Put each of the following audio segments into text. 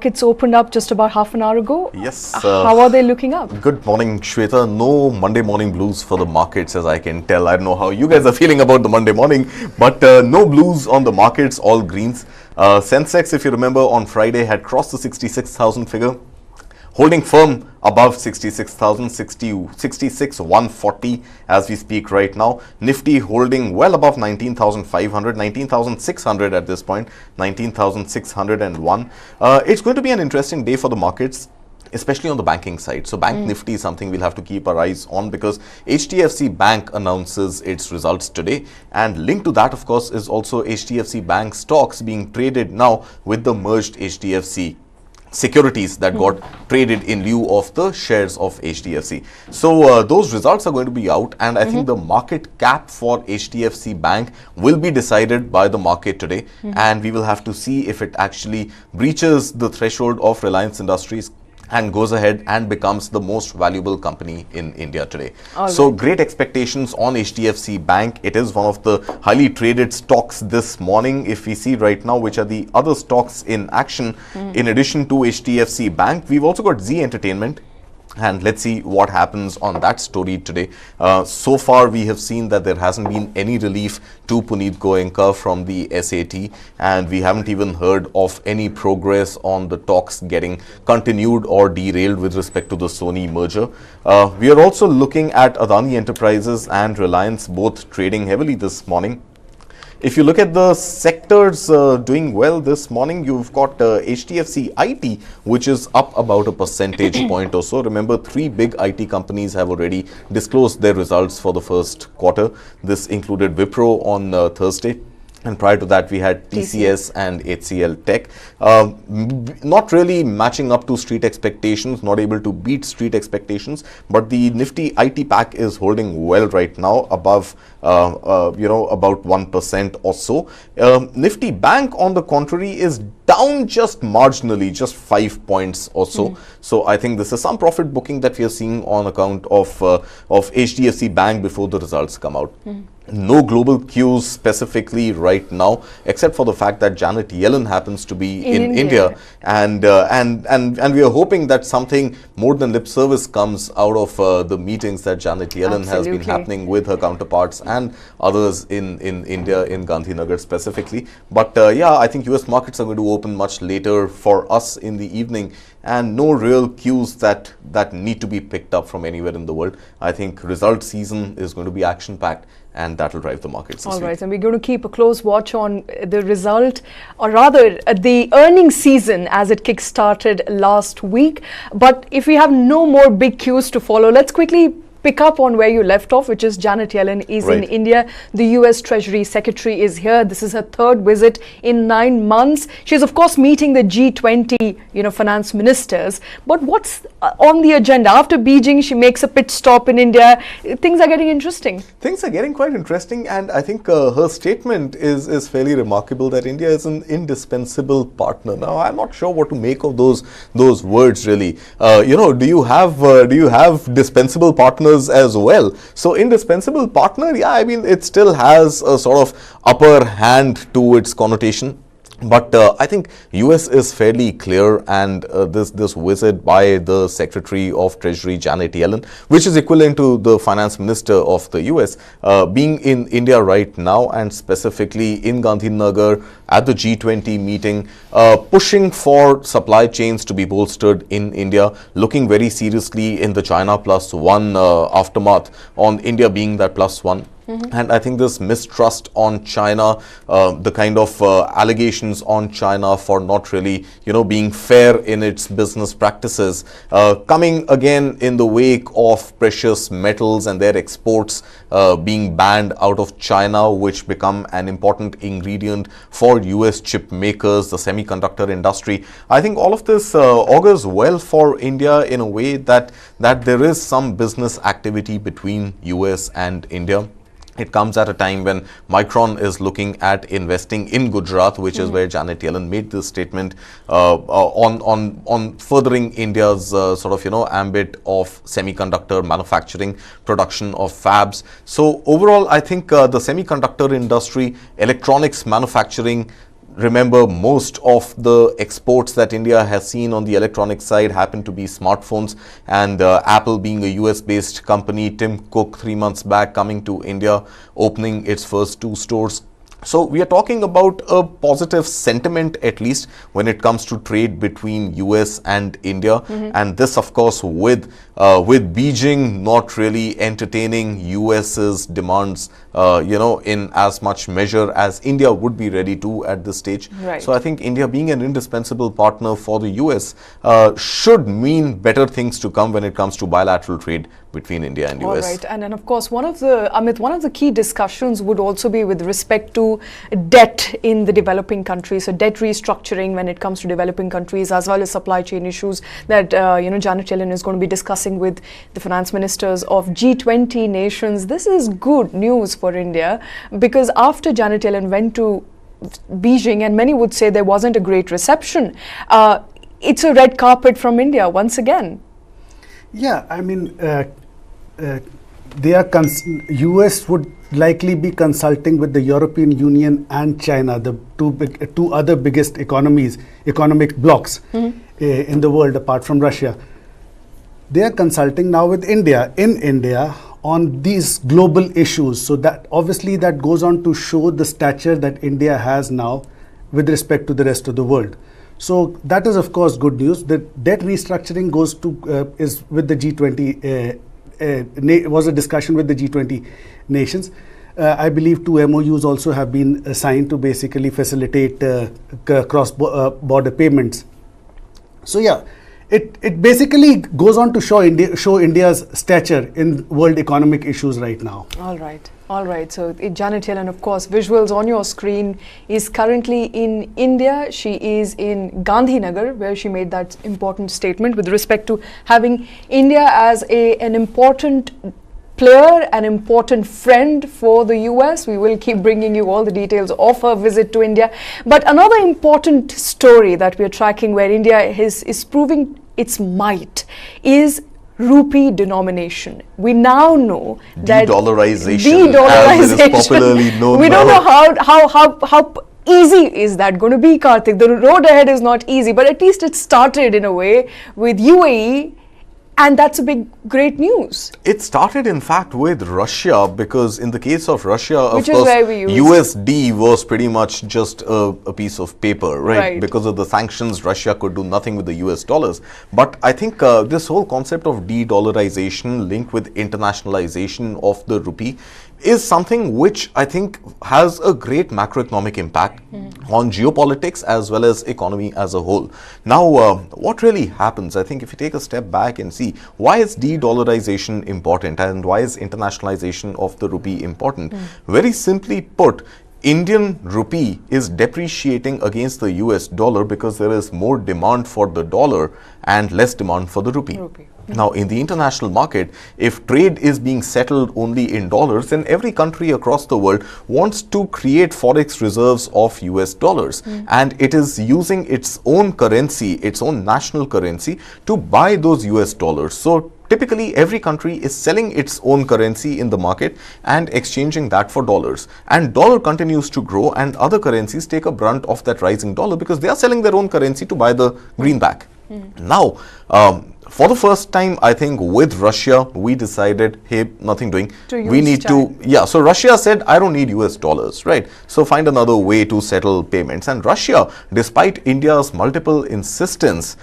markets opened up just about half an hour ago. Yes. How are they looking up? Good morning, Shweta. No Monday morning blues for the markets, as I can tell. I don't know how you guys are feeling about the Monday morning, but no blues on the markets, all greens. Sensex, if you remember, on Friday had crossed the 66,000 figure, holding firm above 66,000, 66,140 as we speak right now. Nifty holding well above 19,500, 19,600 at this point, 19,601. It's going to be an interesting day for the markets, especially on the banking side. So Bank Nifty is something we'll have to keep our eyes on, because HDFC Bank announces its results today, and linked to that, of course, is also HDFC Bank stocks being traded now with the merged HDFC securities that got traded in lieu of the shares of HDFC. So those results are going to be out, and I think the market cap for HDFC Bank will be decided by the market today, and we will have to see if it actually breaches the threshold of Reliance Industries and goes ahead and becomes the most valuable company in India today. So great expectations on HDFC Bank. It is one of the highly traded stocks this morning. If we see right now which are the other stocks in action in addition to HDFC Bank, we've also got Z Entertainment. And let's see what happens on that story today. So far, we have seen that there hasn't been any relief to Puneet Goenka from the SAT, and we haven't even heard of any progress on the talks getting continued or derailed with respect to the Sony merger. We are also looking at Adani Enterprises and Reliance both trading heavily this morning. If you look at the sectors doing well this morning, you've got HDFC IT, which is up about a percentage point or so. Remember, 3 big IT companies have already disclosed their results for the first quarter. This included Wipro on Thursday. And prior to that, we had TCS and HCL Tech. Not really matching up to street expectations, not able to beat street expectations. But the Nifty IT pack is holding well right now, above, about 1% or so. Nifty Bank, on the contrary, is down just marginally, just 5 points or so. So I think this is some profit booking that we are seeing on account of HDFC Bank before the results come out. No global cues specifically right now, except for the fact that Janet Yellen happens to be in India, and we are hoping that something more than lip service comes out of the meetings that Janet Yellen has been happening with her counterparts and others in India, in Gandhinagar specifically. But yeah, I think US markets are going to open much later for us in the evening, and no real cues that need to be picked up from anywhere in the world. I think result season is going to be action packed, and that will drive the markets this week. Right, and we're going to keep a close watch on the result, or rather the earnings season as it kick-started last week. But if we have no more big cues to follow, let's quickly pick up on where you left off, which is Janet Yellen is in India. The US Treasury Secretary is here. This is her 3rd visit in 9 months. She's of course meeting the G20, finance ministers. But what's on the agenda? After Beijing, she makes a pit stop in India. Things are getting interesting. Things are getting quite interesting, and I think her statement is fairly remarkable, that India is an indispensable partner. Now, I'm not sure what to make of those words really. Do you have dispensable partners as well? So indispensable partner, yeah, I mean, it still has a sort of upper hand to its connotation. But I think US is fairly clear, and this visit by the Secretary of Treasury, Janet Yellen, which is equivalent to the Finance Minister of the US, being in India right now, and specifically in Gandhinagar at the G20 meeting, pushing for supply chains to be bolstered in India, looking very seriously in the China +1 aftermath on India being that +1. And I think this mistrust on China, the kind of allegations on China for not really, being fair in its business practices, coming again in the wake of precious metals and their exports being banned out of China, which become an important ingredient for US chip makers, the semiconductor industry. I think all of this augurs well for India in a way that there is some business activity between US and India. It comes at a time when Micron is looking at investing in Gujarat, which is where Janet Yellen made this statement on furthering India's ambit of semiconductor manufacturing, production of fabs. So overall, I think the semiconductor industry, electronics manufacturing, Remember, most of the exports that India has seen on the electronic side happen to be smartphones, and Apple, being a US-based company, Tim Cook 3 months back coming to India, opening its first 2 stores. So we are talking about a positive sentiment, at least when it comes to trade between US and India. And this, of course, with Beijing not really entertaining US's demands, in as much measure as India would be ready to at this stage. Right. So I think India, being an indispensable partner for the US, should mean better things to come when it comes to bilateral trade between India and US. All right, and then of course one of the key discussions would also be with respect to debt in the developing countries, so debt restructuring when it comes to developing countries, as well as supply chain issues that Janet Yellen is going to be discussing with the finance ministers of G20 nations. This is good news for India, because after Janet Yellen went to Beijing, and many would say there wasn't a great reception, it's a red carpet from India once again. Yeah, I mean, US would likely be consulting with the European Union and China, the two other biggest economic blocs in the world apart from Russia. They are consulting now with India on these global issues. So that obviously that goes on to show the stature that India has now with respect to the rest of the world. So that is, of course, good news. The debt restructuring goes to is with the G20. Was a discussion with the G20 nations. I believe 2 MOUs also have been signed to basically facilitate cross-border payments. So yeah, it basically goes on to show India's stature in world economic issues right now. All right. So Janet Yellen, of course, visuals on your screen, is currently in India. She is in Gandhinagar, where she made that important statement with respect to having India as an important player, an important friend for the US. We will keep bringing you all the details of her visit to India. But another important story that we are tracking, where India is proving its might, is rupee denomination. We now know that de-dollarization, as it is popularly known. We don't know how easy is that going to be, Karthik. The road ahead is not easy, but at least it started in a way with UAE. And that's a great news. It started, in fact, with Russia, because in the case of Russia, of course, USD was pretty much just a piece of paper, right? Because of the sanctions, Russia could do nothing with the US dollars. But I think this whole concept of de-dollarization linked with internationalization of the rupee is something which I think has a great macroeconomic impact on geopolitics as well as economy as a whole. Now, what really happens, I think if you take a step back and see, why is de-dollarization important and why is internationalization of the rupee important? Very simply put, Indian rupee is depreciating against the US dollar because there is more demand for the dollar and less demand for the rupee. Now, in the international market, if trade is being settled only in dollars, then every country across the world wants to create forex reserves of US dollars. And it is using its own currency, its own national currency, to buy those US dollars. So typically, every country is selling its own currency in the market and exchanging that for dollars. And dollar continues to grow, and other currencies take a brunt of that rising dollar because they are selling their own currency to buy the greenback. Now, for the first time, I think with Russia, we decided, hey, nothing doing. We need to, so Russia said, I don't need US dollars, right? So find another way to settle payments. And Russia, despite India's multiple insistence,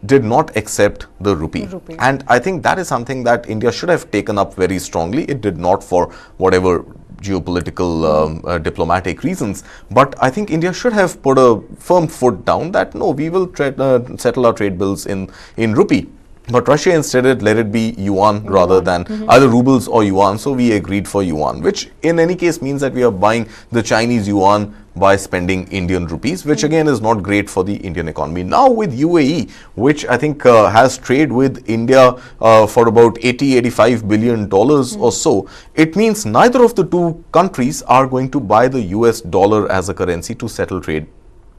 did not accept the rupee. And I think that is something that India should have taken up very strongly. It did not, for whatever geopolitical diplomatic reasons, but I think India should have put a firm foot down that no, we will settle our trade bills in rupee. But Russia instead let it be yuan rather than either rubles or yuan. So we agreed for yuan, which in any case means that we are buying the Chinese yuan by spending Indian rupees, which again is not great for the Indian economy. Now with UAE, which I think has trade with India for about $80–85 billion or so, it means neither of the two countries are going to buy the US dollar as a currency to settle trade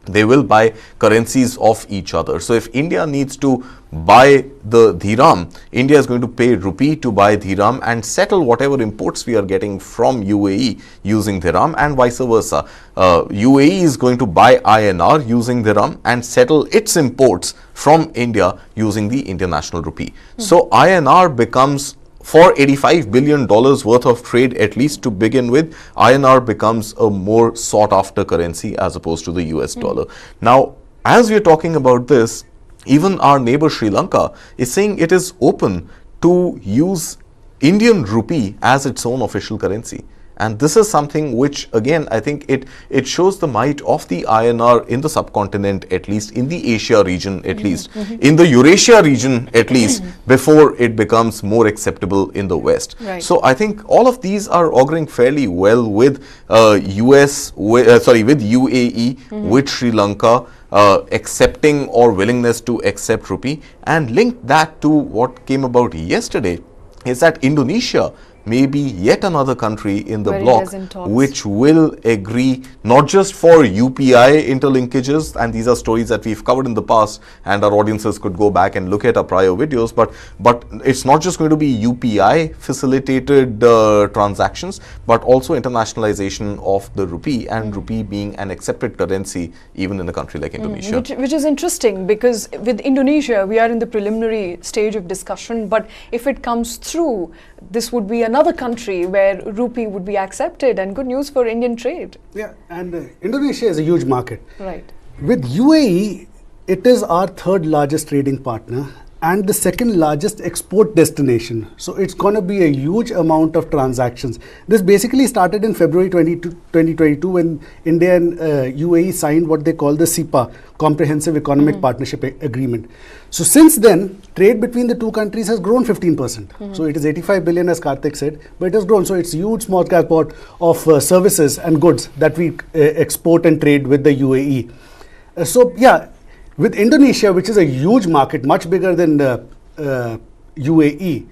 they will buy currencies of each other. So if India needs to buy the dirham, India is going to pay rupee to buy dirham and settle whatever imports we are getting from UAE using dirham, and vice versa. UAE is going to buy INR using dirham and settle its imports from India using the Indian national rupee. So INR becomes, for $85 billion worth of trade, at least to begin with, INR becomes a more sought after currency as opposed to the US dollar. Now, as we are talking about this, even our neighbor Sri Lanka is saying it is open to use Indian rupee as its own official currency. And this is something which, again, I think it shows the might of the INR in the subcontinent, at least in the Asia region, at least in the Eurasia region, at least before it becomes more acceptable in the West. Right. So I think all of these are auguring fairly well with with UAE, with Sri Lanka accepting or willingness to accept rupee, and link that to what came about yesterday is that Indonesia may be yet another country in the bloc which will agree not just for UPI interlinkages, and these are stories that we've covered in the past and our audiences could go back and look at our prior videos, but it's not just going to be UPI facilitated transactions, but also internationalization of the rupee, and rupee being an accepted currency even in a country like Indonesia. Which is interesting, because with Indonesia we are in the preliminary stage of discussion, but if it comes through, this would be another country where rupee would be accepted, and good news for Indian trade. Yeah, and Indonesia is a huge market. Right. With UAE, it is our third largest trading partner and the second largest export destination. So it's going to be a huge amount of transactions. This basically started in February 2022 when India and UAE signed what they call the CEPA, Comprehensive Economic Partnership Agreement. So since then, trade between the two countries has grown 15%. So it is 85 billion, as Karthik said, but it has grown. So it's a huge small cap of services and goods that we export and trade with the UAE. So yeah, with Indonesia, which is a huge market, much bigger than the UAE,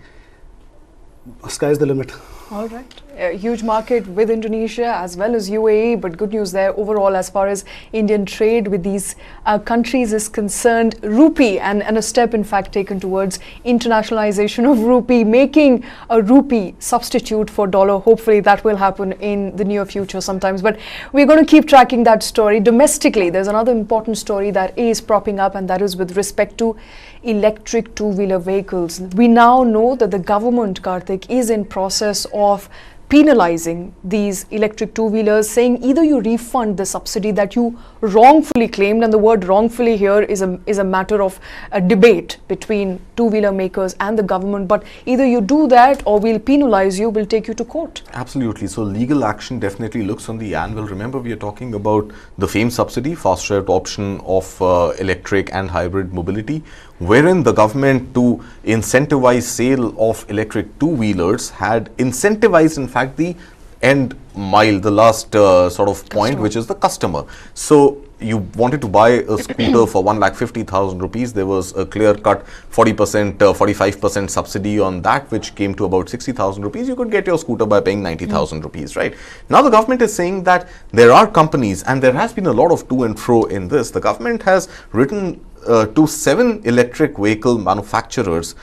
sky's the limit. All right. A huge market with Indonesia as well as UAE, but good news there overall as far as Indian trade with these countries is concerned. Rupee, and a step in fact taken towards internationalization of rupee, making a rupee substitute for dollar. Hopefully that will happen in the near future sometimes, but we're going to keep tracking that story. Domestically, there's another important story that is propping up, and that is with respect to electric two-wheeler vehicles. We now know that the government, Karthik, is in process of penalizing these electric two-wheelers, saying either you refund the subsidy that you wrongfully claimed, and the word wrongfully here is a matter of a debate between two-wheeler makers and the government, but either you do that or we'll penalize you, we'll take you to court. Absolutely. So legal action definitely looks on the anvil. Remember, we are talking about the FAME subsidy, faster adoption of electric and hybrid mobility, wherein the government, to incentivize sale of electric two-wheelers, had incentivized in fact the end mile, the last sort of point, which is the customer. So you wanted to buy a scooter for 1,50,000 rupees. There was a clear-cut 40%, 45% subsidy on that, which came to about 60,000 rupees. You could get your scooter by paying 90,000 rupees, right? Now the government is saying that there are companies, and there has been a lot of to and fro in this. The government has written to 7 electric vehicle manufacturers,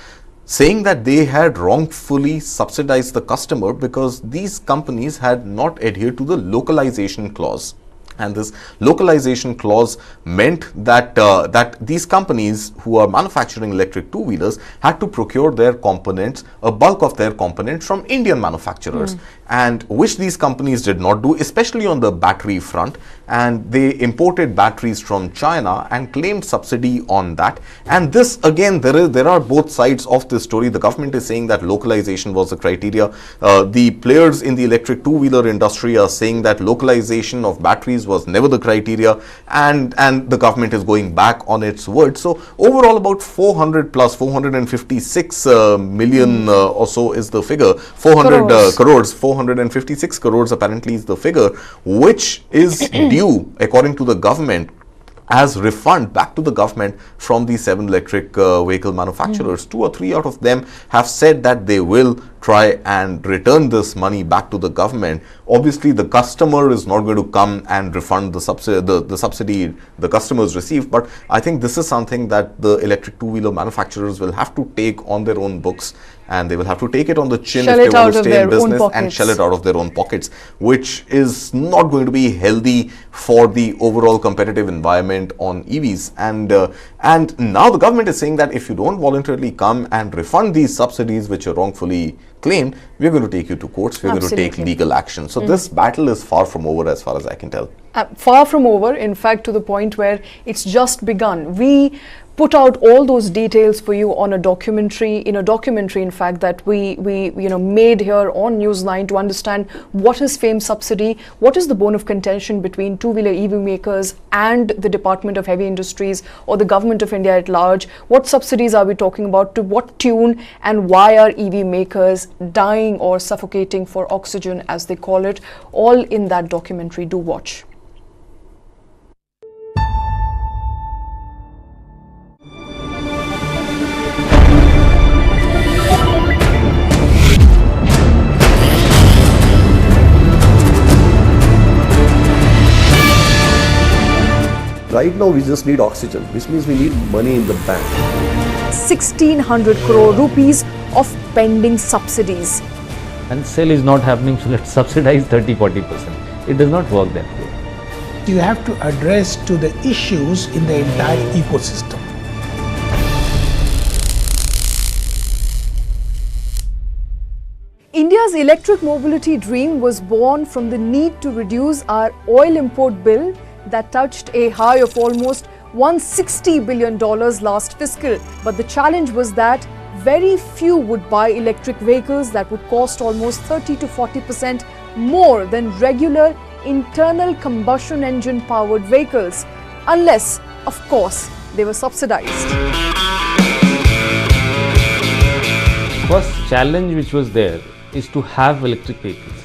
saying that they had wrongfully subsidized the customer because these companies had not adhered to the localization clause. And this localization clause meant that that these companies who are manufacturing electric two-wheelers had to procure their components, a bulk of their components, from Indian manufacturers, and which these companies did not do, especially on the battery front. And they imported batteries from China and claimed subsidy on that. And this, again, there are both sides of this story. The government is saying that localization was the criteria. The players in the electric two-wheeler industry are saying that localization of batteries was never the criteria, and the government is going back on its word. So overall, about 456 million or so is the figure. 456 crores apparently is the figure, which is due, according to the government, as refund back to the government from the 7 electric vehicle manufacturers. 2 or 3 out of them have said that they will try and return this money back to the government. Obviously, the customer is not going to come and refund the subsidy the customers receive, but I think this is something that the electric two-wheeler manufacturers will have to take on their own books, and they will have to take it on the chin if they want to stay in business and shell it out of their own pockets, which is not going to be healthy for the overall competitive environment on EVs. And now the government is saying that if you don't voluntarily come and refund these subsidies which are wrongfully claimed, we're going to take you to courts, we're going to take legal action. So this battle is far from over as far as I can tell. Far from over, in fact, to the point where it's just begun. We put out all those details for you on a documentary, in fact, that we made here on Newsline to understand what is FAME subsidy, what is the bone of contention between two-wheeler EV makers and the Department of Heavy Industries or the Government of India at large, what subsidies are we talking about, to what tune, and why are EV makers dying or suffocating for oxygen, as they call it, all in that documentary. Do watch. Right now, we just need oxygen, which means we need money in the bank. 1,600 crore rupees of pending subsidies. And sale is not happening, so let's subsidize 30-40%. It does not work that way. You have to address to the issues in the entire ecosystem. India's electric mobility dream was born from the need to reduce our oil import bill that touched a high of almost $160 billion last fiscal. But the challenge was that very few would buy electric vehicles that would cost almost 30 to 40% more than regular internal combustion engine powered vehicles, unless, of course, they were subsidized. First challenge which was there is to have electric vehicles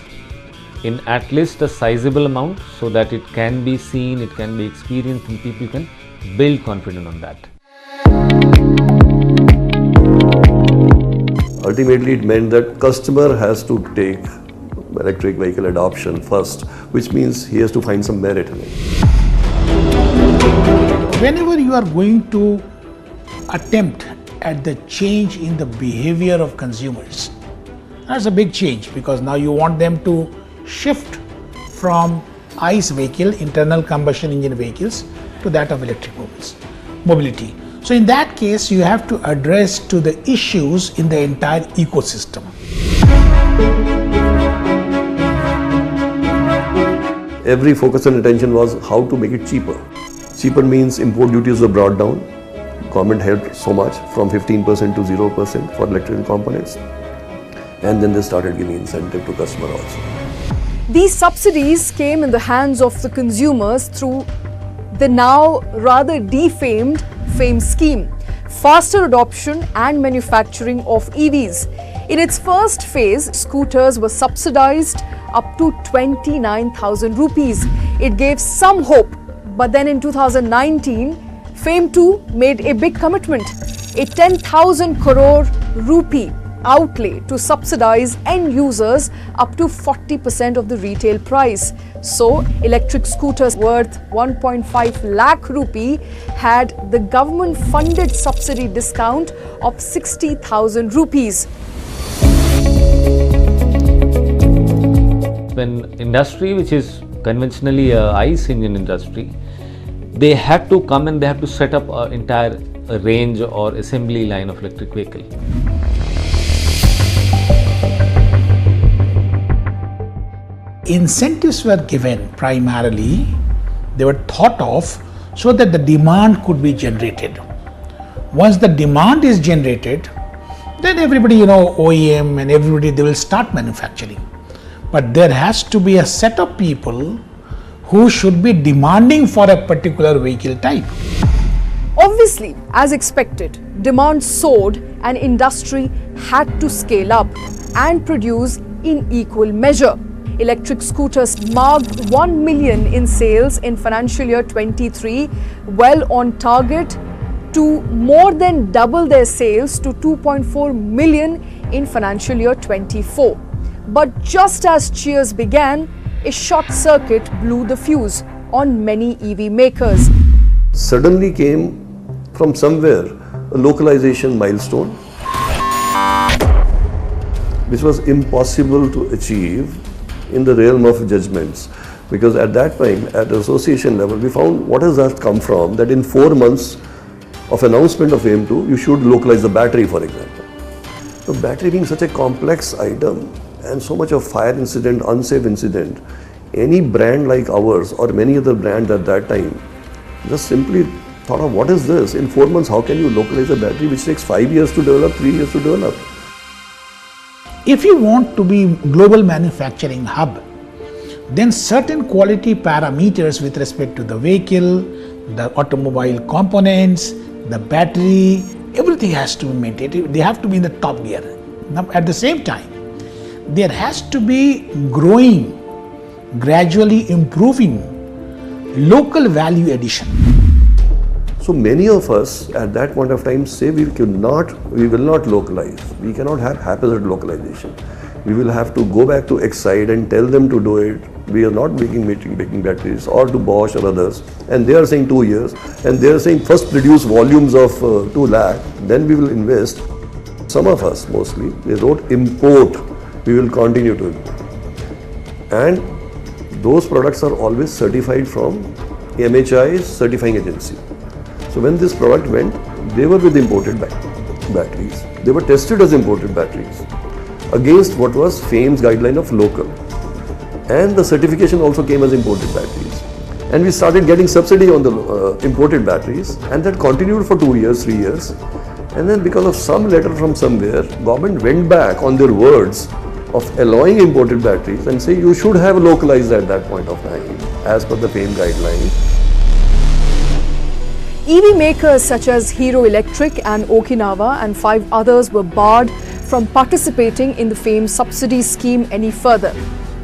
in at least a sizable amount so that it can be seen, it can be experienced, and people can build confidence on that. Ultimately, it meant that customer has to take electric vehicle adoption first, which means he has to find some merit in it. Whenever you are going to attempt at the change in the behavior of consumers, that's a big change, because now you want them to shift from ICE vehicle, internal combustion engine vehicles, to that of electric mobility. So in that case, you have to address to the issues in the entire ecosystem. Every focus and attention was how to make it cheaper. Cheaper means import duties were brought down. Government helped so much, from 15% to 0% for electrical components. And then they started giving incentive to customer also. These subsidies came in the hands of the consumers through the now rather defamed FAME scheme, faster adoption and manufacturing of EVs. In its first phase, scooters were subsidized up to 29,000 rupees. It gave some hope, but then in 2019, FAME 2 made a big commitment, a 10,000 crore rupee outlay to subsidize end users up to 40% of the retail price. So, electric scooters worth 1.5 lakh rupee had the government funded subsidy discount of 60,000 rupees. When industry, which is conventionally a ICE engine industry, they had to come and they have to set up an entire range or assembly line of electric vehicle. Incentives were given primarily, they were thought of so that the demand could be generated. Once the demand is generated, then everybody, OEM and everybody, they will start manufacturing. But there has to be a set of people who should be demanding for a particular vehicle type. Obviously, as expected, demand soared and industry had to scale up and produce in equal measure. electric scooters marked 1 million in sales in financial year 23, well on target to more than double their sales to 2.4 million in financial year 24. But just as cheers began, a short circuit blew the fuse on many EV makers. Suddenly came from somewhere a localization milestone which was impossible to achieve in the realm of judgments, because at that time at the association level we found what has that come from, that in 4 months of announcement of AM2 you should localize the battery, for example. So battery being such a complex item and so much of fire incident, unsafe incident, any brand like ours or many other brands at that time just simply thought of what is this, in 4 months how can you localize a battery which takes 5 years to develop, 3 years to develop. If you want to be global manufacturing hub, then certain quality parameters with respect to the vehicle, the automobile components, the battery, everything has to be maintained. They have to be in the top gear. Now, at the same time, there has to be growing, gradually improving local value addition. So many of us at that point of time say we will not localize. We cannot have haphazard localization. We will have to go back to Exide and tell them to do it. We are not making batteries, or to Bosch or others, and they are saying 2 years, and they are saying first produce volumes of 2 lakh, then we will invest. Some of us mostly, they wrote import, we will continue to import. And those products are always certified from MHI's certifying agency. So when this product went, they were with imported batteries. They were tested as imported batteries against what was FAME's guideline of local. And the certification also came as imported batteries. And we started getting subsidy on the imported batteries, and that continued for 2 years, 3 years. And then because of some letter from somewhere, government went back on their words of allowing imported batteries and say you should have localized at that point of time as per the FAME guideline. EV makers such as Hero Electric and Okinawa and 5 others were barred from participating in the FAME subsidy scheme any further.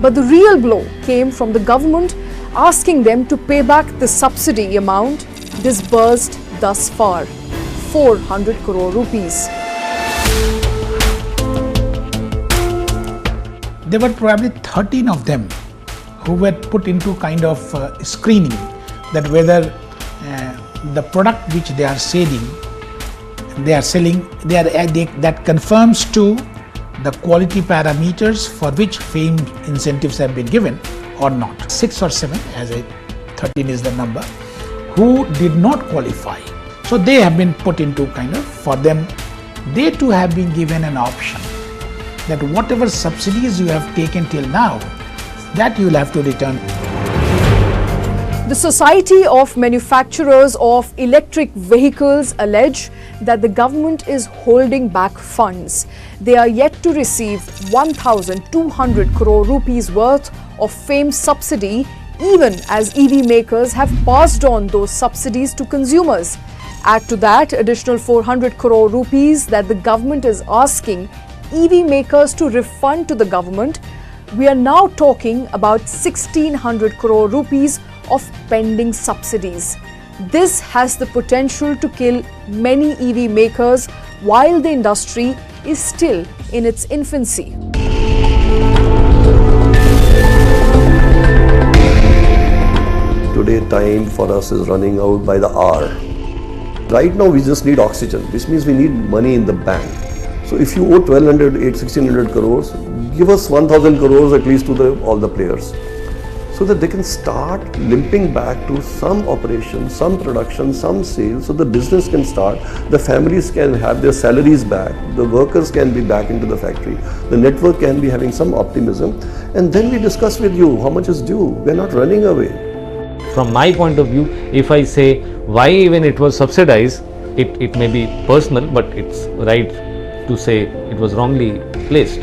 But the real blow came from the government asking them to pay back the subsidy amount disbursed thus far, 400 crore rupees. There were probably 13 of them who were put into kind of screening, that whether the product which they are selling, that confirms to the quality parameters for which FAME incentives have been given or not. 6 or 7, as 13 is the number, who did not qualify. So they have been put into kind of, for them, they too have been given an option that whatever subsidies you have taken till now, that you will have to return. The Society of Manufacturers of Electric Vehicles allege that the government is holding back funds. They are yet to receive 1,200 crore rupees worth of FAME subsidy, even as EV makers have passed on those subsidies to consumers. Add to that additional 400 crore rupees that the government is asking EV makers to refund to the government. We are now talking about 1,600 crore rupees of pending subsidies. This has the potential to kill many EV makers while the industry is still in its infancy. Today time for us is running out by the hour. Right now we just need oxygen, which means we need money in the bank. So if you owe 1,600 crores, give us 1,000 crores at least to all the players, so that they can start limping back to some operation, some production, some sales, so the business can start, the families can have their salaries back, the workers can be back into the factory, the network can be having some optimism, and then we discuss with you how much is due. We're not running away. From my point of view, if I say why even it was subsidized, it may be personal, but it's right to say it was wrongly placed.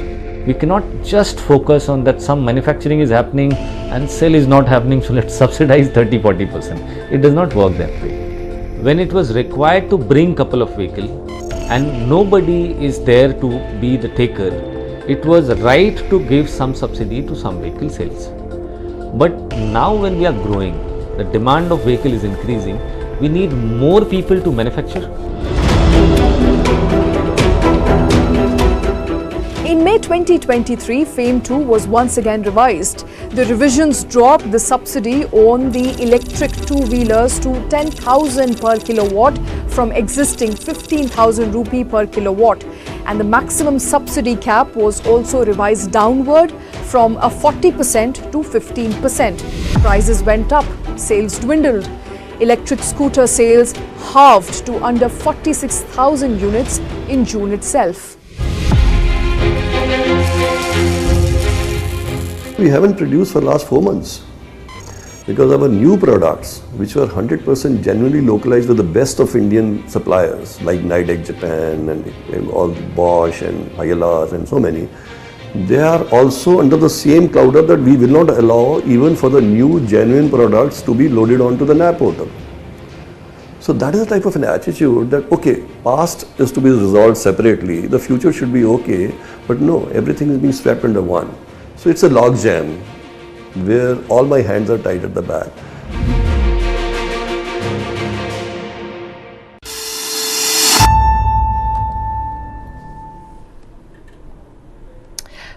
We cannot just focus on that some manufacturing is happening and sale is not happening, so let's subsidize 30-40%. It does not work that way. When it was required to bring couple of vehicles and nobody is there to be the taker, it was right to give some subsidy to some vehicle sales. But now when we are growing, the demand of vehicle is increasing, we need more people to manufacture. In May 2023, FAME 2 was once again revised. The revisions dropped the subsidy on the electric two-wheelers to 10,000 per kilowatt from existing 15,000 rupee per kilowatt. And the maximum subsidy cap was also revised downward from a 40% to 15%. Prices went up, sales dwindled. Electric scooter sales halved to under 46,000 units in June itself. We haven't produced for the last 4 months because our new products, which were 100% genuinely localized with the best of Indian suppliers like Nidec Japan and all Bosch and ILRs and so many, they are also under the same clouder that we will not allow even for the new genuine products to be loaded onto the NAP portal. So that is the type of an attitude that, okay, past is to be resolved separately, the future should be okay, but no, everything is being swept under one. So it's a log jam where all my hands are tied at the back.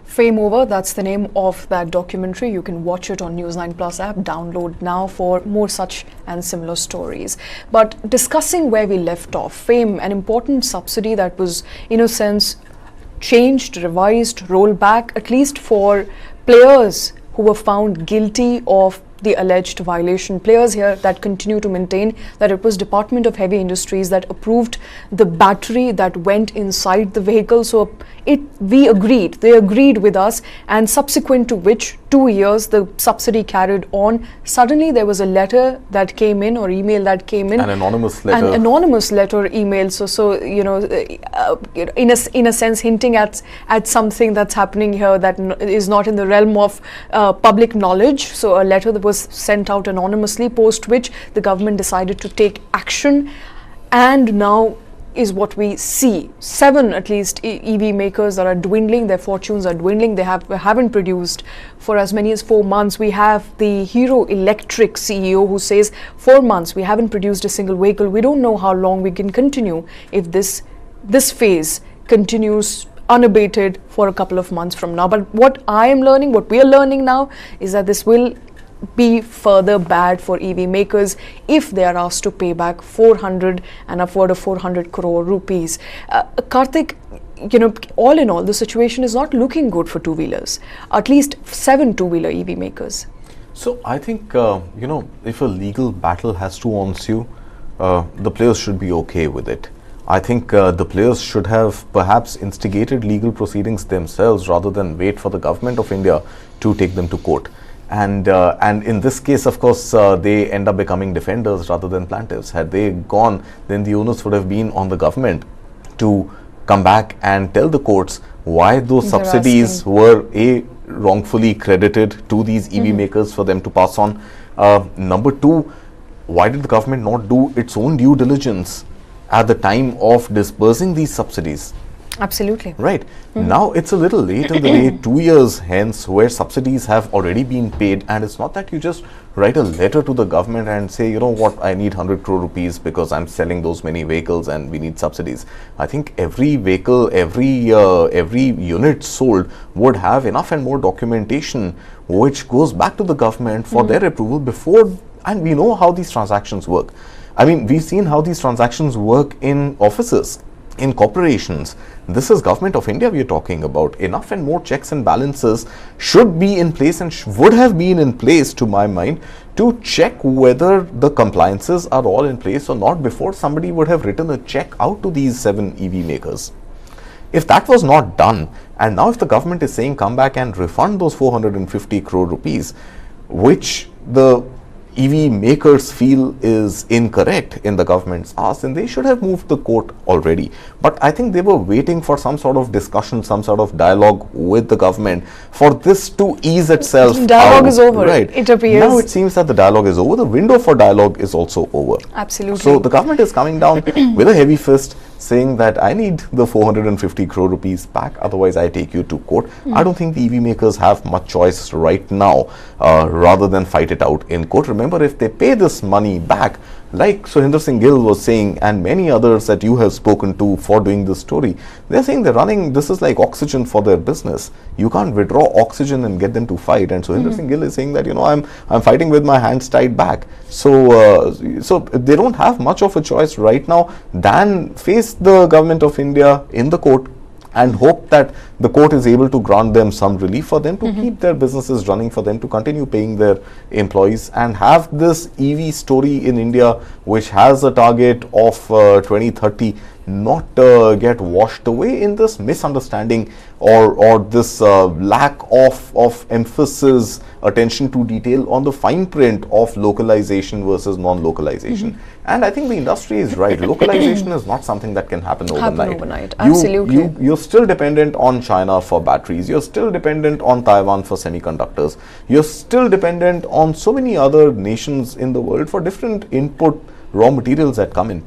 Fame Over, that's the name of that documentary. You can watch it on News 9 Plus app. Download now for more such and similar stories. But discussing where we left off, FAME, an important subsidy that was, in a sense, changed, revised, rolled back, at least for players who were found guilty of the alleged violation. Players here that continue to maintain that it was Department of Heavy Industries that approved the battery that went inside the vehicle. So they agreed with us, and subsequent to which 2 years the subsidy carried on. Suddenly there was a letter that came in, or email that came in, An anonymous letter. An anonymous letter email. So in a sense hinting at something that's happening here that is not in the realm of public knowledge. So a letter that was sent out anonymously, post which the government decided to take action, and now is what we see. 7 at least EV makers that are dwindling, their fortunes are dwindling. They haven't produced for as many as 4 months. We have the Hero Electric CEO who says 4 months we haven't produced a single vehicle. We don't know how long we can continue if this phase continues unabated for a couple of months from now. But what we are learning now is that this will be further bad for EV makers if they are asked to pay back 400 and upward of 400 crore rupees. Karthik, all in all, the situation is not looking good for two-wheelers, at least 7 two-wheeler EV makers. So I think, if a legal battle has to ensue, the players should be okay with it. I think the players should have perhaps instigated legal proceedings themselves rather than wait for the government of India to take them to court. And in this case, of course, they end up becoming defenders rather than plaintiffs. Had they gone, then the onus would have been on the government to come back and tell the courts why those subsidies were wrongfully credited to these EV makers for them to pass on. Number 2, why did the government not do its own due diligence at the time of disbursing these subsidies? Absolutely. Right. Now it's a little late in the day, 2 years hence, where subsidies have already been paid, and it's not that you just write a letter to the government and say, you know what, I need 100 crore rupees because I'm selling those many vehicles and we need subsidies. I think every vehicle, every unit sold would have enough and more documentation which goes back to the government for their approval before, and we know how these transactions work. I mean, we've seen how these transactions work in offices, in corporations. This is Government of India we are talking about. Enough and more checks and balances should be in place and would have been in place, to my mind, to check whether the compliances are all in place or not before somebody would have written a check out to these 7 EV makers. If that was not done, and now if the government is saying come back and refund those 450 crore rupees, which the EV makers feel is incorrect in the government's ask, then they should have moved the court already. But I think they were waiting for some sort of discussion, some sort of dialogue with the government for this to ease itself out. Dialogue is over, right? It appears. Now it seems that the dialogue is over. The window for dialogue is also over. Absolutely. So the government is coming down with a heavy fist, saying that I need the 450 crore rupees back, otherwise I take you to court. I don't think the EV makers have much choice right now rather than fight it out in court. Remember, if they pay this money back, like Suhinder Singh Gill was saying, and many others that you have spoken to for doing this story, they're saying they're running, this is like oxygen for their business. You can't withdraw oxygen and get them to fight. And Suhinder Singh Gill is saying that, you know, I'm fighting with my hands tied back. So they don't have much of a choice right now than face the government of India in the court and hope that the court is able to grant them some relief for them to keep their businesses running, for them to continue paying their employees, and have this EV story in India, which has a target of 2030, not get washed away in this misunderstanding or this lack of emphasis, attention to detail on the fine print of localization versus non-localization. And I think the industry is right. Localization is not something that can happen overnight. Absolutely. You're still dependent on China for batteries. You're still dependent on Taiwan for semiconductors. You're still dependent on so many other nations in the world for different input raw materials that come in.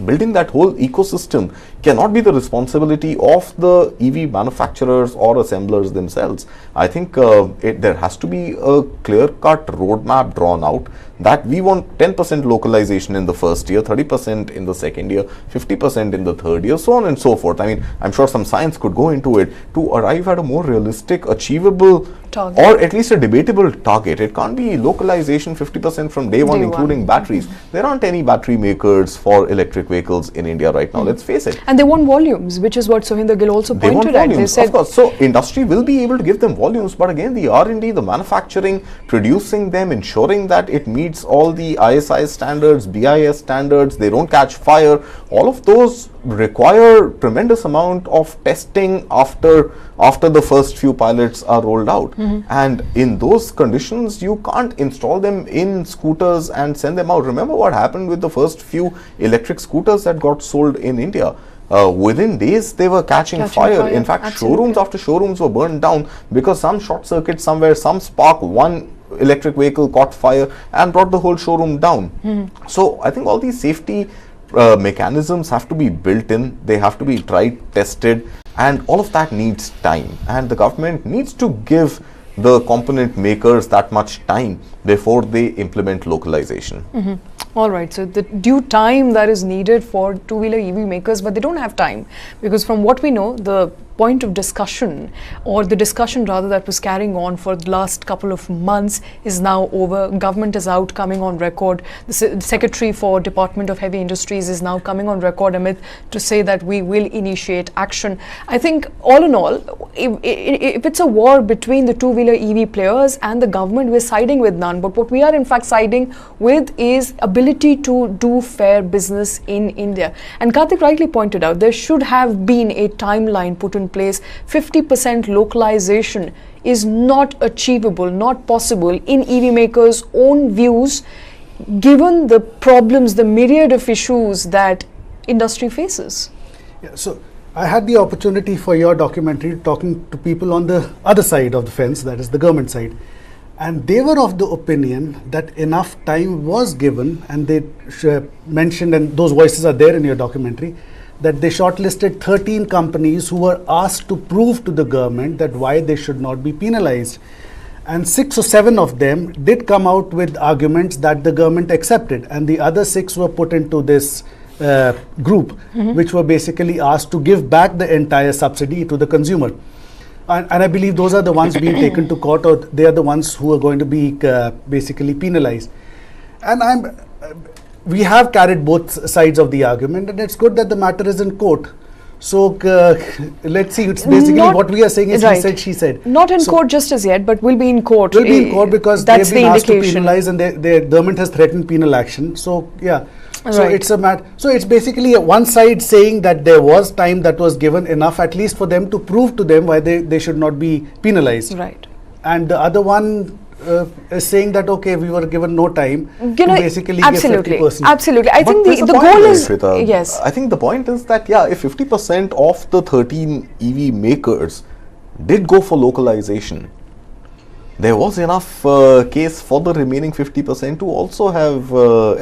Building that whole ecosystem cannot be the responsibility of the EV manufacturers or assemblers themselves. I think there has to be a clear-cut roadmap drawn out that we want 10% localization in the first year, 30% in the second year, 50% in the third year, so on and so forth. I mean, I'm sure some science could go into it to arrive at a more realistic, achievable target, or at least a debatable target. It can't be localization 50% from day one, including batteries. There aren't any battery makers for electric vehicles in India right now, let's face it. And they want volumes, which is what Suhinder Gill also They want pointed out. volumes, of course. So industry will be able to give them volumes, but again, the R&D, the manufacturing, producing them, ensuring that it meets all the ISI standards, BIS standards, they don't catch fire, all of those require tremendous amount of testing after the first few pilots are rolled out. And in those conditions, you can't install them in scooters and send them out. Remember what happened with the first few electric scooters that got sold in India? Within days they were catching fire. In fact, absolutely. Showrooms after showrooms were burned down because some short circuit somewhere, some spark, one electric vehicle caught fire and brought the whole showroom down. So I think all these safety mechanisms have to be built in, they have to be tried, tested, and all of that needs time, and the government needs to give the component makers that much time before they implement localization. All right, so the due time that is needed for two-wheeler EV makers, but they don't have time, because from what we know, the point of discussion, or the discussion rather, that was carrying on for the last couple of months is now over. Government is out, coming on record. The Secretary for Department of Heavy Industries is now coming on record, Amit, to say that we will initiate action. I think all in all, if it's a war between the two-wheeler EV players and the government, we're siding with none. But what we are in fact siding with is ability to do fair business in India. And Karthik rightly pointed out, there should have been a timeline put in place. 50% localization is not achievable, not possible in EV makers' own views, given the problems, the myriad of issues that industry faces. Yeah, so I had the opportunity for your documentary talking to people on the other side of the fence, that is the government side, and they were of the opinion that enough time was given, and they mentioned, and those voices are there in your documentary, that they shortlisted 13 companies who were asked to prove to the government that why they should not be penalized. And 6 or 7 of them did come out with arguments that the government accepted, and the other 6 were put into this group, which were basically asked to give back the entire subsidy to the consumer. And I believe those are the ones being taken to court, or they are the ones who are going to be basically penalized. And we have carried both sides of the argument, and it's good that the matter is in court. So let's see, it's basically what we are saying is he said, she said. Not in court just as yet, but will be in court. Will be in court because they've been asked to indication. penalize, and the government has threatened penal action. So yeah, so Right. it's a matter. So it's basically one side saying that there was time that was given enough, at least for them to prove to them why they should not be penalized. Right. And the other one is saying that okay, we were given no time to basically absolutely, give 50%. absolutely. I think But the there's a goal point is there, Shweta. yes. I think the point is that if 50% of the 13 EV makers did go for localization, there was enough case for the remaining 50% to also have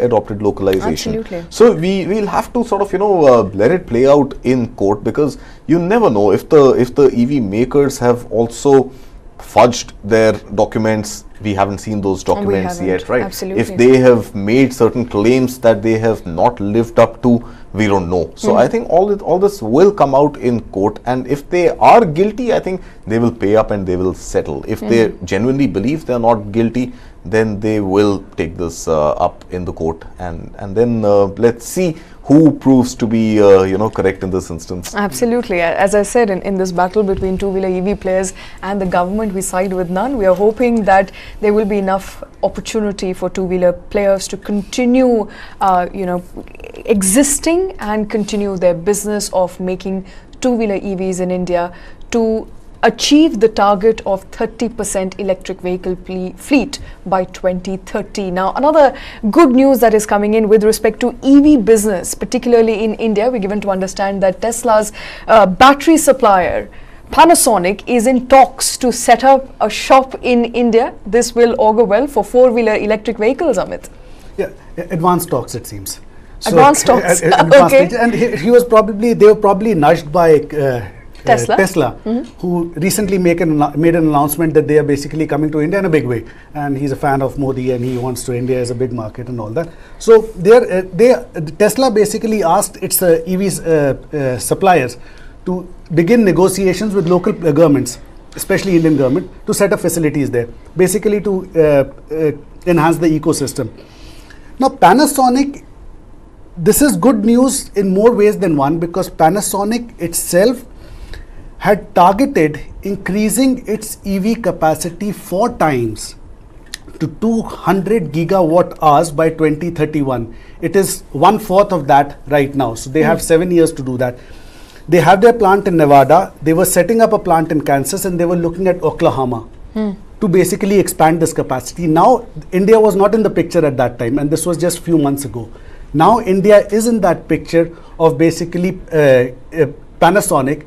adopted localization. Absolutely. So we'll have to sort of let it play out in court, because you never know if the EV makers have also fudged their documents. We haven't seen those documents yet, right? Absolutely. If they have made certain claims that they have not lived up to, we don't know. So I think all this will come out in court, and if they are guilty, I think they will pay up and they will settle. If they genuinely believe they are not guilty, then they will take this up in the court, and then let's see who proves to be correct in this instance. Absolutely. As I said, in this battle between two-wheeler EV players and the government, we side with none. We are hoping that there will be enough opportunity for two-wheeler players to continue existing and continue their business of making two-wheeler EVs in India to achieve the target of 30% electric vehicle fleet by 2030. Now, another good news that is coming in with respect to EV business, particularly in India, we're given to understand that Tesla's battery supplier Panasonic is in talks to set up a shop in India. This will augur well for four-wheeler electric vehicles, Amit. Yeah, advanced talks, it seems. Advanced talks. Okay. And they were probably nudged by Tesla, who recently made an announcement that they are basically coming to India in a big way, and he's a fan of Modi and he wants to India as a big market and all that. So Tesla basically asked its EV suppliers to begin negotiations with local governments, especially Indian government, to set up facilities there, basically to enhance the ecosystem. Now, Panasonic, this is good news in more ways than one, because Panasonic itself had targeted increasing its EV capacity 4 times to 200 gigawatt hours by 2031. It is 1/4 of that right now. So they have 7 years to do that. They have their plant in Nevada. They were setting up a plant in Kansas, and they were looking at Oklahoma to basically expand this capacity. Now, India was not in the picture at that time, and this was just few months ago. Now, India is in that picture of basically Panasonic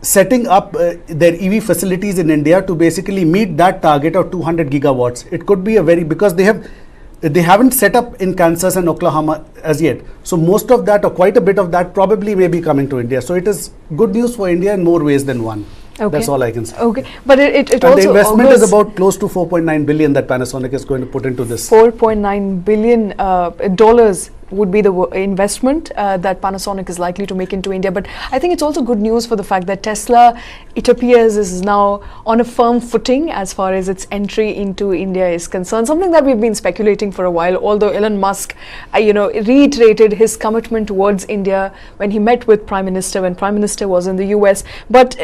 setting up their EV facilities in India to basically meet that target of 200 gigawatts. It could be because they haven't set up in Kansas and Oklahoma as yet. So most of that, or quite a bit of that, probably may be coming to India. So it is good news for India in more ways than one. Okay. That's all I can say. Okay, but it and also the investment is about close to 4.9 billion that Panasonic is going to put into this. $4.9 billion dollars would be the investment that Panasonic is likely to make into India. But I think it's also good news for the fact that Tesla, it appears, is now on a firm footing as far as its entry into India is concerned. Something that we've been speculating for a while, although Elon Musk, reiterated his commitment towards India when he met with Prime Minister, when Prime Minister was in the US. But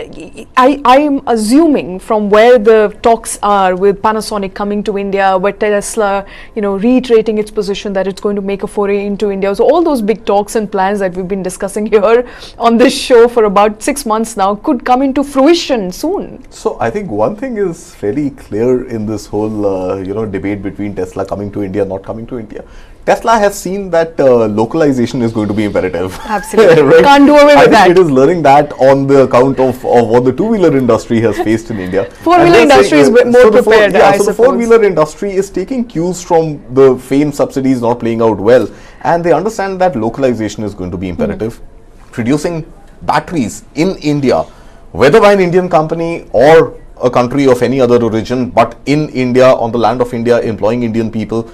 I am assuming from where the talks are with Panasonic coming to India, where Tesla, reiterating its position that it's going to make a foray into India. So all those big talks and plans that we've been discussing here on this show for about 6 months now could come into fruition soon. So I think one thing is fairly clear in this whole debate between Tesla coming to India, not coming to India. Tesla has seen that localization is going to be imperative. Absolutely. Right? Can't do away with that. I think it is learning that on the account of what the two-wheeler industry has faced in India. Four-wheeler industry is more prepared, I suppose. So the four-wheeler industry is taking cues from the famed subsidies not playing out well, and they understand that localization is going to be imperative. Producing batteries in India, whether by an Indian company or a country of any other origin, but in India, on the land of India, employing Indian people,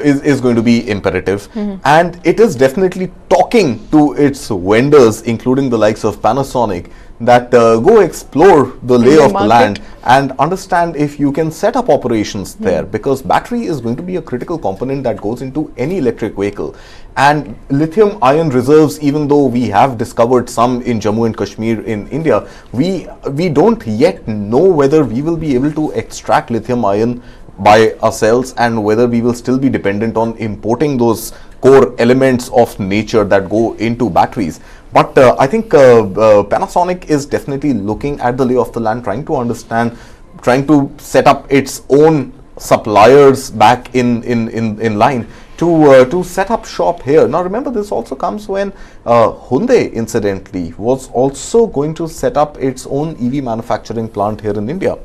is going to be imperative. And it is definitely talking to its vendors, including the likes of Panasonic, that go explore the lay of the land and understand if you can set up operations there, because battery is going to be a critical component that goes into any electric vehicle. And lithium ion reserves, even though we have discovered some in Jammu and Kashmir in India, we don't yet know whether we will be able to extract lithium ion by ourselves, and whether we will still be dependent on importing those core elements of nature that go into batteries. But I think Panasonic is definitely looking at the lay of the land, trying to understand, trying to set up its own suppliers back in line to set up shop here. Now remember, this also comes when Hyundai incidentally was also going to set up its own EV manufacturing plant here in India.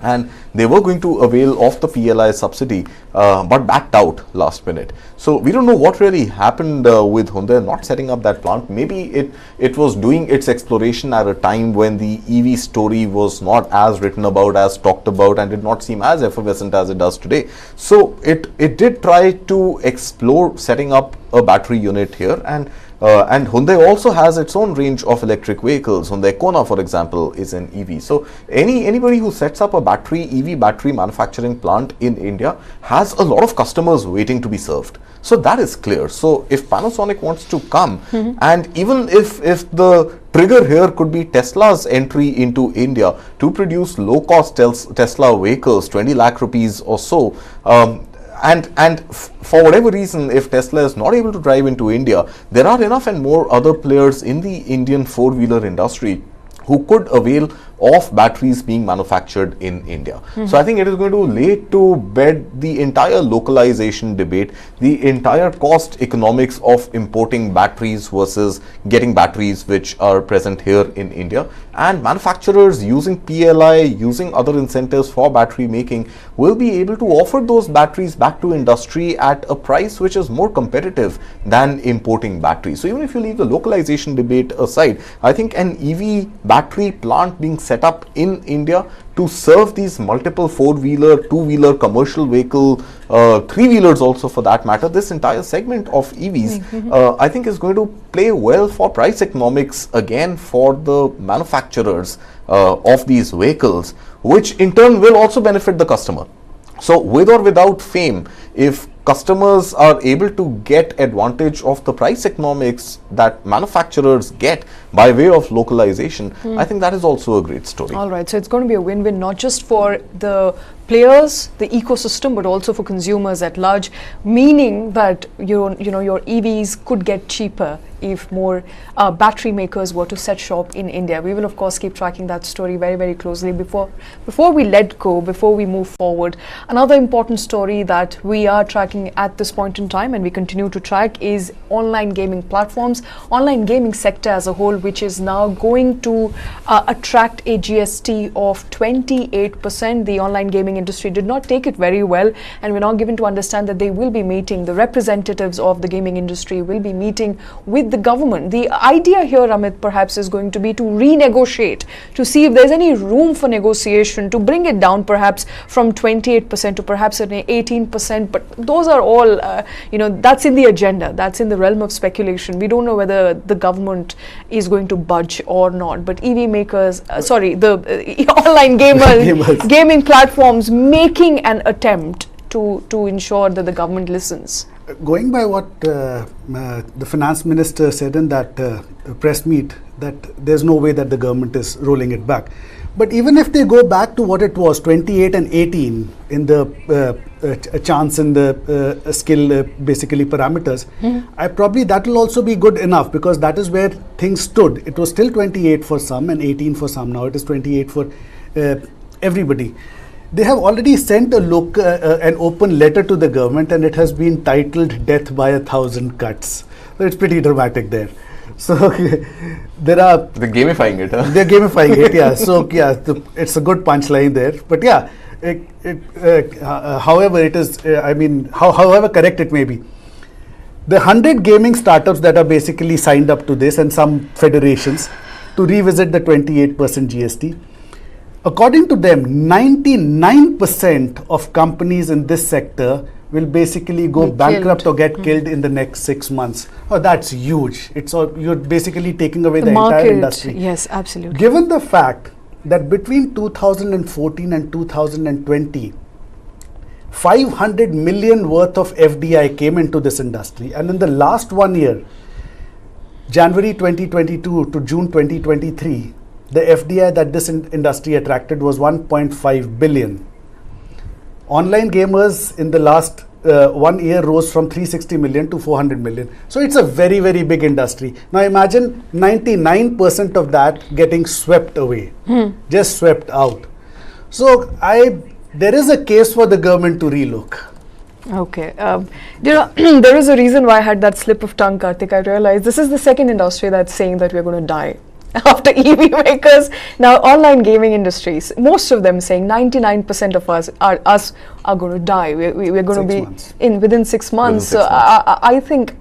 and they were going to avail of the PLI subsidy, but backed out last minute. So we don't know what really happened with Hyundai not setting up that plant. Maybe it was doing its exploration at a time when the EV story was not as written about, as talked about, and did not seem as effervescent as it does today. So it did try to explore setting up a battery unit here, and Hyundai also has its own range of electric vehicles. Hyundai Kona, for example, is an EV. So anybody who sets up a EV battery manufacturing plant in India has a lot of customers waiting to be served. So that is clear. So if Panasonic wants to come, and even if the trigger here could be Tesla's entry into India to produce low-cost Tesla vehicles, 20 lakh rupees or so, and for whatever reason, if Tesla is not able to drive into India, there are enough and more other players in the Indian four-wheeler industry who could avail of batteries being manufactured in India. So I think it is going to lay to bed the entire localization debate, the entire cost economics of importing batteries versus getting batteries which are present here in India. And manufacturers using PLI, using other incentives for battery making, will be able to offer those batteries back to industry at a price which is more competitive than importing batteries. So even if you leave the localization debate aside, I think an EV battery plant being set up in India to serve these multiple four-wheeler, two-wheeler commercial vehicle, three-wheelers also for that matter, this entire segment of EVs, I think is going to play well for price economics again for the manufacturers of these vehicles, which in turn will also benefit the customer. So with or without FAME, if customers are able to get advantage of the price economics that manufacturers get by way of localization, I think that is also a great story. All right, so it's going to be a win-win not just for the players, the ecosystem, but also for consumers at large, meaning that your EVs could get cheaper if more battery makers were to set shop in India. We will of course keep tracking that story very, very closely. Before we let go, before we move forward, another important story that we are tracking at this point in time and we continue to track is online gaming platforms, online gaming sector as a whole, which is now going to attract a GST of 28%. The online gaming industry did not take it very well, and we're now given to understand that they will be meeting, the representatives of the gaming industry will be meeting with the government. The idea here, Amit, perhaps is going to be to renegotiate, to see if there's any room for negotiation, to bring it down perhaps from 28% to perhaps an 18%, but those are all, that's in the agenda, that's in the realm of speculation. We don't know whether the government is going to budge or not, but EV makers, the online gamers, gaming platforms making an attempt to ensure that the government listens. Going by what the finance minister said in that press meet, that there's no way that the government is rolling it back. But even if they go back to what it was, 28 and 18 in the chance and the skill basically parameters, that will also be good enough, because that is where things stood. It was still 28 for some and 18 for some. Now it is 28 for everybody. They have already sent an open letter to the government, and it has been titled "Death by 1,000 Cuts." So it's pretty dramatic there. So there are. They're gamifying it, huh? They're gamifying it, yeah. So yeah, it's a good punchline there. But yeah, however it is, however correct it may be, the 100 gaming startups that are basically signed up to this, and some federations, to revisit the 28% GST. According to them, 99% of companies in this sector will basically go bankrupt or get killed in the next 6 months. Oh, that's huge. You're basically taking away the entire industry. Yes, absolutely. Given the fact that between 2014 and 2020, 500 million worth of FDI came into this industry, and in the last 1 year, January 2022 to June 2023, the FDI that this industry attracted was 1.5 billion. Online gamers in the last 1 year rose from 360 million to 400 million. So it's a very, very big industry. Now imagine 99% of that getting swept away, just swept out. So there is a case for the government to relook. Okay. There is a reason why I had that slip of tongue, Karthik. I realized this is the second industry that's saying that we're going to die. after EV makers. Now, online gaming industries, most of them saying 99% of us are going to die. We're going to be within 6 months. So I think,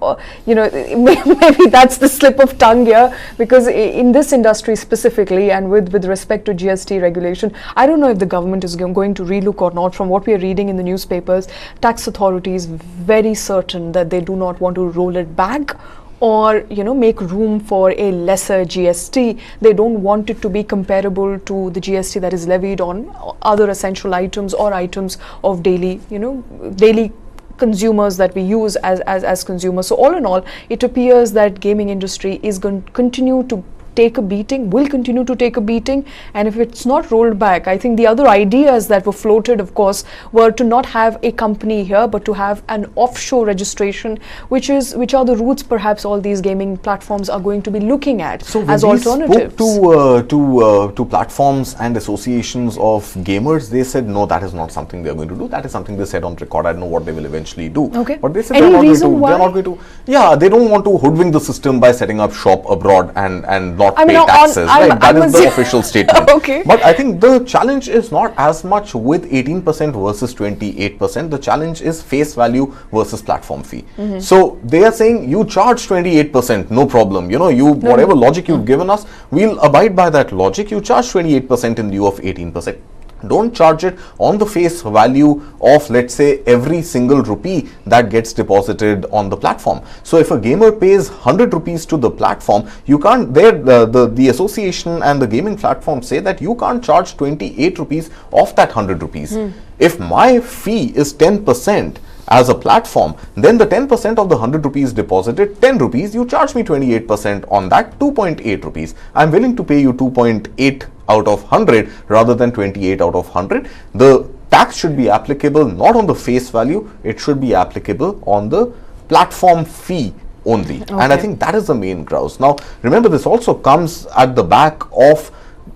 maybe that's the slip of tongue here, because in this industry specifically, and with respect to GST regulation, I don't know if the government is going to relook or not. From what we are reading in the newspapers, tax authorities very certain that they do not want to roll it back or make room for a lesser GST. They don't want it to be comparable to the GST that is levied on other essential items or items of daily consumers that we use as consumers. So all in all, it appears that gaming industry is going to continue to take a beating, will continue to take a beating, and if it's not rolled back, I think the other ideas that were floated, of course, were to not have a company here, but to have an offshore registration, which are the routes perhaps all these gaming platforms are going to be looking at as alternatives. Spoke to platforms and associations of gamers, they said no, that is not something they're going to do. That is something they said on record. I don't know what they will eventually do. Okay. But they said they're not going to. Yeah, they don't want to hoodwink the system by setting up shop abroad and not pay taxes, right? That is the official statement. Okay. But I think the challenge is not as much with 18% versus 28%. The challenge is face value versus platform fee. So they are saying you charge 28%, no problem. Whatever logic you've given us, we'll abide by that logic. You charge 28% in lieu of 18%. Don't charge it on the face value of, let's say, every single rupee that gets deposited on the platform. So if a gamer pays 100 rupees to the platform, you can't, the association and the gaming platform say that you can't charge 28 rupees off that 100 rupees. If my fee is 10% as a platform, then the 10% of the 100 rupees deposited, 10 rupees, you charge me 28% on that, 2.8 rupees. I'm willing to pay you 2.8 out of 100 rather than 28 out of 100. The tax should be applicable not on the face value, it should be applicable on the platform fee only. Okay. And I think that is the main grouse. Now, remember, this also comes at the back of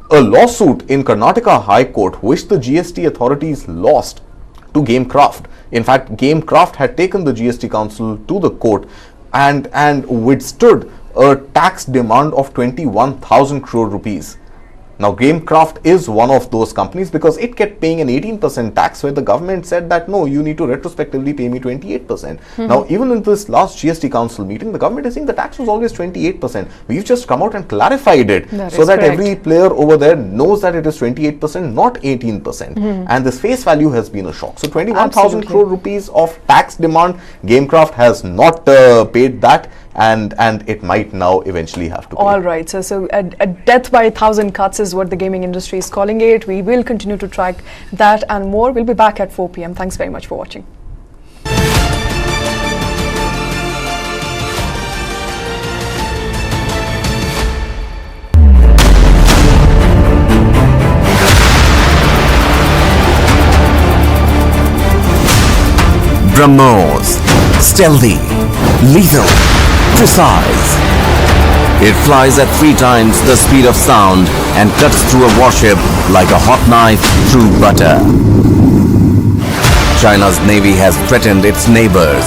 a lawsuit in Karnataka High Court, which the GST authorities lost to Gamecraft. In fact, Gamecraft had taken the GST Council to the court and withstood a tax demand of 21,000 crore rupees. Now, Gamecraft is one of those companies because it kept paying an 18% tax, where the government said that no, you need to retrospectively pay me 28%. Now, even in this last GST Council meeting, the government is saying the tax was always 28%. We've just come out and clarified it so that every player over there knows that it is 28%, not 18%. And this face value has been a shock. So 21,000 crore rupees of tax demand, Gamecraft has not paid that. And it might now eventually have to pay. All right, so a death by 1,000 cuts is what the gaming industry is calling it. We will continue to track that and more. We'll be back at 4 p.m. Thanks very much for watching. BrahMos, stealthy, lethal, precise. It flies at 3 times the speed of sound and cuts through a warship like a hot knife through butter. China's navy has threatened its neighbors